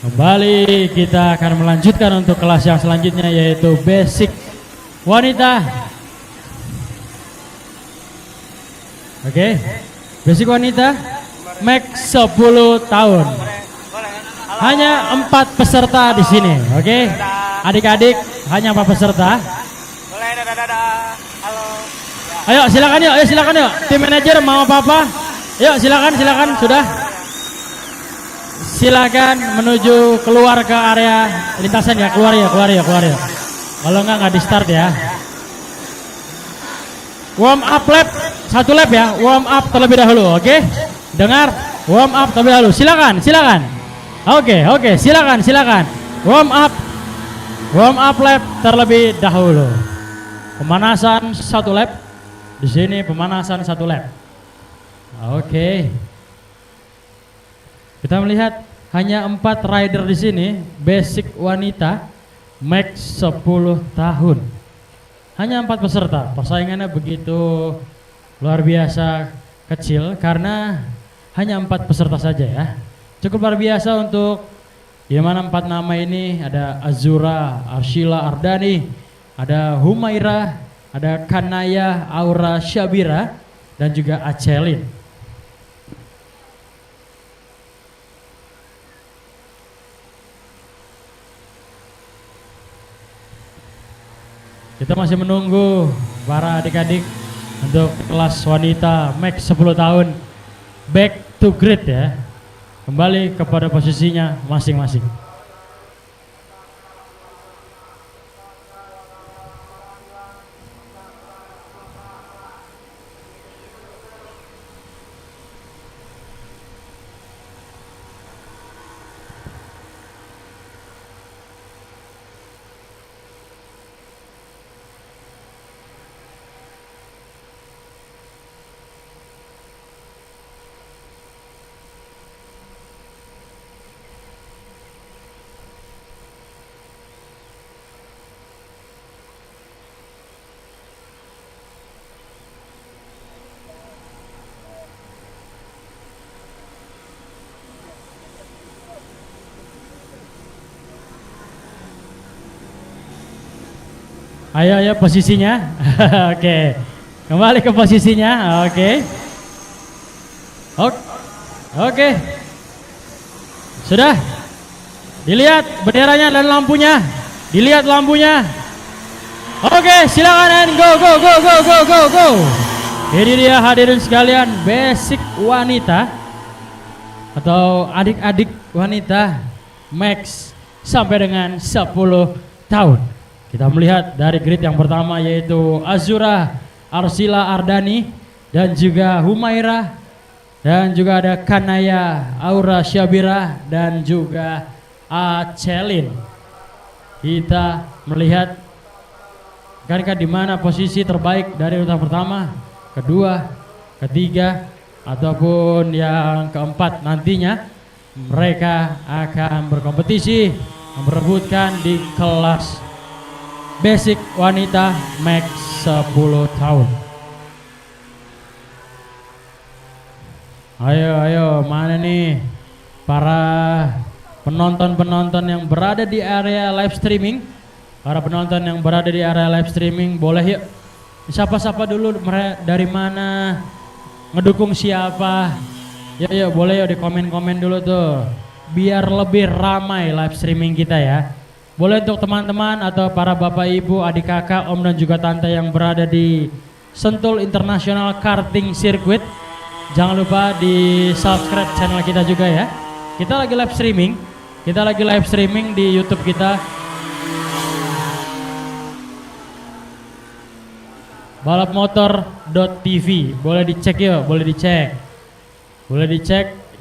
Kembali kita akan melanjutkan untuk kelas yang selanjutnya, yaitu basic wanita. Oke, basic wanita max 10 tahun. Hanya 4 peserta di sini. Oke, adik-adik hanya 4 peserta. Ayo silakan yuk, ayo silakan yuk. Tim manajer mau apa-apa? Yuk silakan sudah. Silakan menuju keluar ke area lintasan ya, keluar ya. Kalau enggak di start ya. Warm up lap, 1 lap ya, warm up terlebih dahulu, oke? Dengar, warm up terlebih dahulu. Silakan. Oke, silakan. Warm up lap terlebih dahulu. Pemanasan 1 lap. Di sini pemanasan 1 lap. Oke. Kita melihat hanya 4 rider di sini, basic wanita, max 10 tahun. Hanya 4 peserta. Persaingannya begitu luar biasa kecil karena hanya 4 peserta saja ya. Cukup luar biasa untuk di mana 4 nama ini, ada Azura, Arsila Ardani, ada Humaira, ada Kanaya Aura Syabira, dan juga Acelin. Kita masih menunggu para adik-adik untuk kelas wanita max 10 tahun back to grid ya. Kembali kepada posisinya masing-masing. Ayo posisinya. Oke. Kembali ke posisinya. Oke. Sudah. Dilihat benderanya dan lampunya. Dilihat lampunya. Oke, silakan and go. Ini dia hadirin sekalian, basic wanita atau adik-adik wanita max sampai dengan 10 tahun. Kita melihat dari grid yang pertama, yaitu Azura Arsila Ardani, dan juga Humaira, dan juga ada Kanaya Aura Syabira, dan juga Acelin. Kita melihat kira-kira di mana posisi terbaik dari urutan pertama, kedua, ketiga, ataupun yang keempat. Nantinya mereka akan berkompetisi memperebutkan di kelas basic wanita max 10 tahun. Ayo, mana nih para penonton yang berada di area live streaming? Para penonton yang berada di area live streaming, boleh yuk sapa-sapa dulu dari mana, ngedukung siapa. Yuk, boleh yuk di komen-komen dulu tuh, biar lebih ramai live streaming kita ya. Boleh untuk teman-teman atau para bapak ibu, adik kakak, om dan juga tante yang berada di Sentul International Karting Circuit, jangan lupa di subscribe channel kita juga ya. Kita lagi live streaming di YouTube kita, balapmotor.tv. Boleh dicek yuk, boleh dicek.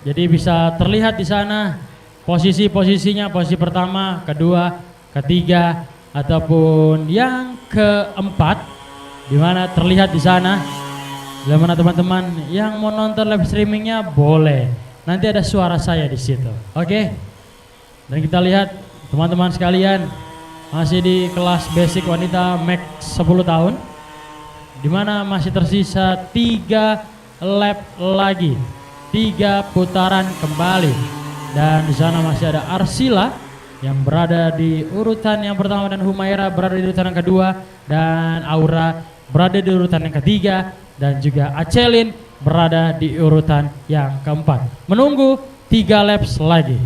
Jadi bisa terlihat di sana posisinya, posisi pertama, kedua, ketiga, ataupun yang keempat, di mana terlihat di sana. Bila mana teman-teman yang mau nonton live streamingnya, boleh. Nanti ada suara saya di situ. Oke. Dan kita lihat teman-teman sekalian, masih di kelas basic wanita max 10 tahun, di mana masih tersisa 3 lap lagi, 3 putaran kembali. dan di sana masih ada Arsila yang berada di urutan yang pertama dan Humaira berada di urutan yang kedua dan Aura berada di urutan yang ketiga dan juga Acelin berada di urutan yang keempat. Menunggu 3 laps lagi.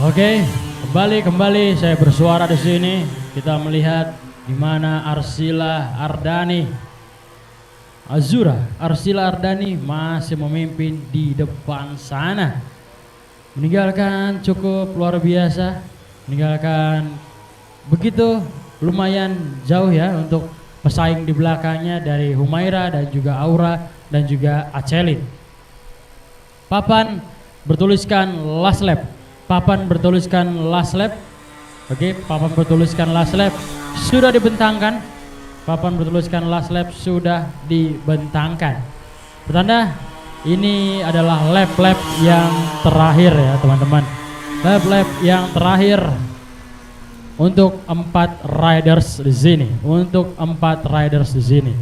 Oke, kembali saya bersuara di sini. Kita melihat di mana Arsila Ardani, Arsila Ardani masih memimpin di depan sana. Meninggalkan cukup luar biasa, meninggalkan begitu lumayan jauh ya untuk pesaing di belakangnya dari Humaira dan juga Aura dan juga Acelin. Papan bertuliskan last lap. Papan bertuliskan last lap. Oke, papan bertuliskan last lap sudah dibentangkan. Papan bertuliskan last lap sudah dibentangkan. Pertanda ini adalah lap-lap yang terakhir ya teman-teman. Lap-lap yang terakhir untuk 4 riders di sini. Untuk 4 riders di sini.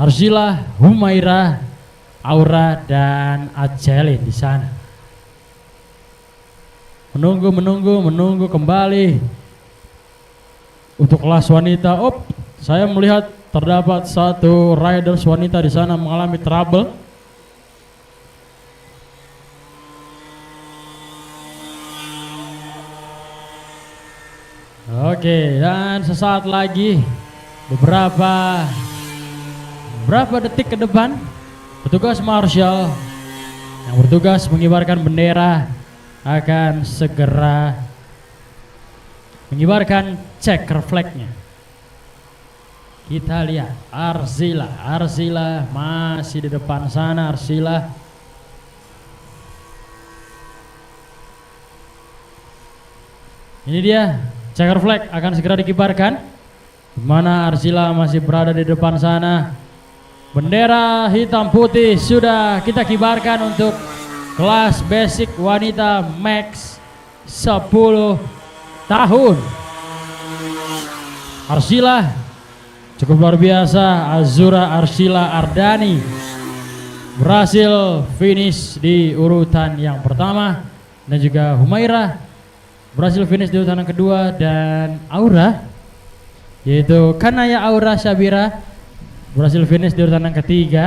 Arsila, Humaira, Aura dan Acelin di sana. Menunggu kembali untuk kelas wanita. Saya melihat terdapat satu riders wanita di sana mengalami trouble. Oke, dan sesaat lagi beberapa detik ke depan petugas marshal yang bertugas mengibarkan bendera akan segera mengibarkan checker flag-nya. Kita lihat Arsila masih di depan sana. Arsila ini dia, checker flag akan segera dikibarkan. Di mana Arsila masih berada di depan sana. Bendera hitam putih sudah kita kibarkan untuk kelas basic wanita max 10 tahun. Arsila cukup luar biasa. Arsila Ardani berhasil finish di urutan yang pertama dan juga Humaira berhasil finish di urutan yang kedua dan Aura yaitu Kanaya Aura Syabira berhasil finish di urutan yang ketiga.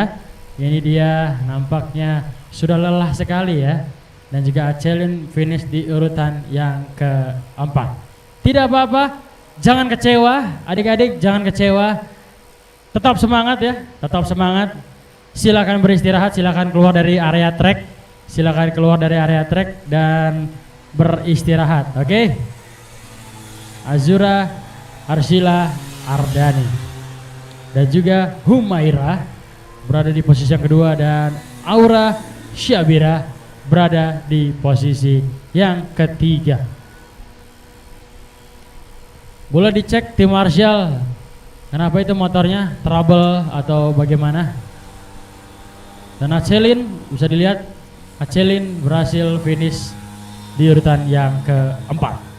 Ini dia nampaknya sudah lelah sekali ya. Dan juga Acelin finish di urutan yang keempat. Tidak apa-apa, jangan kecewa adik-adik, jangan kecewa. Tetap semangat ya, tetap semangat. Silakan beristirahat, silakan keluar dari area track. Silakan keluar dari area track dan beristirahat, oke? Azura, Arsila, Ardani dan juga Humaira berada di posisi yang kedua dan Aura Syabira berada di posisi yang ketiga. Boleh dicek tim marshal, kenapa itu motornya trouble atau bagaimana? Dan Acelin bisa dilihat, Acelin berhasil finish di urutan yang keempat.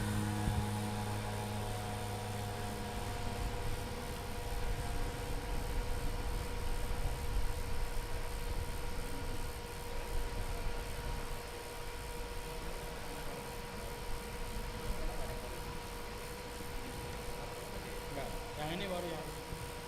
Yang ini baru yang